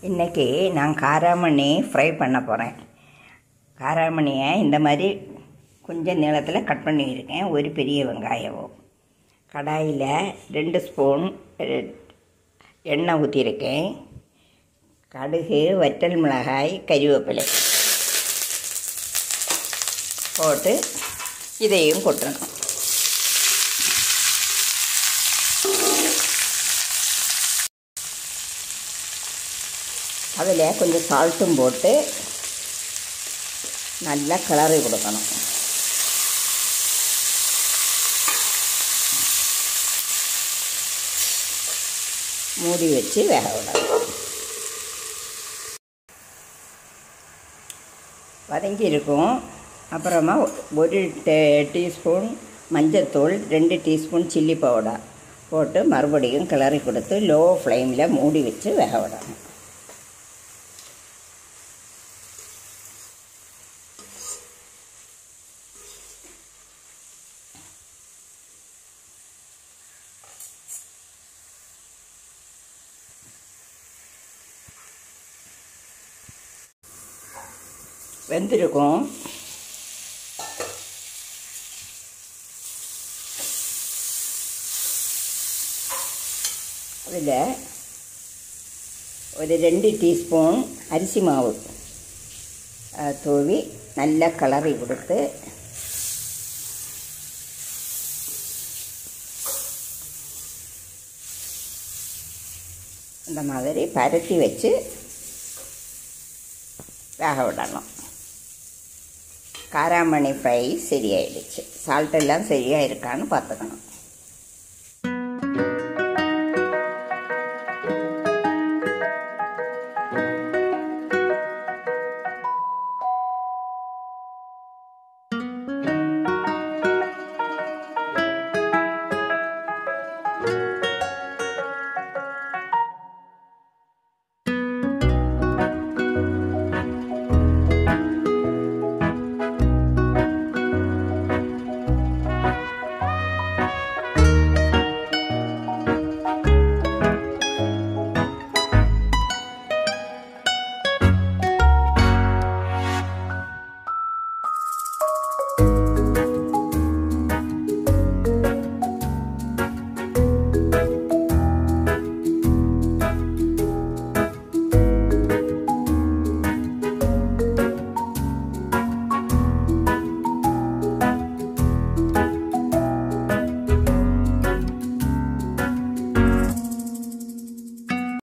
இன்றைக்கி நான் காராமணி ஃப்ரை பண்ண போகிறேன். காராமணியை இந்த மாதிரி கொஞ்சம் நீளத்தில் கட் பண்ணியிருக்கேன். ஒரு பெரிய வெங்காயம். கடாயில் 2 ஸ்பூன் எண்ணெய் ஊற்றியிருக்கேன். கடுகு, வற்றல் மிளகாய், கறிவேப்பிலை போட்டு இதையும் கொட்டணும். அதில் கொஞ்சம் சால்ட்டும் போட்டு நல்லா கிளறி கொடுக்கணும். மூடி வச்சு வேக விடணும். வதங்கியிருக்கும். அப்புறமா 1 டீஸ்பூன் மஞ்சள்தூள், 2 டீஸ்பூன் சில்லி பவுடர் போட்டு மறுபடியும் கிளறி கொடுத்து லோ ஃப்ளேமில் மூடி வச்சு வேக விடணும். வெந்திருக்கும். அதில் ஒரு 2 டீஸ்பூன் அரிசி மாவு தூவி நல்லா கிளறி கொடுத்து இந்த மாதிரி பரட்டி வச்சு வேக விடணும். காராமணி ஃப்ரை சரியாயிடுச்சு. சால்ட்டெல்லாம் சரியாக இருக்கான்னு பார்த்துக்கணும்.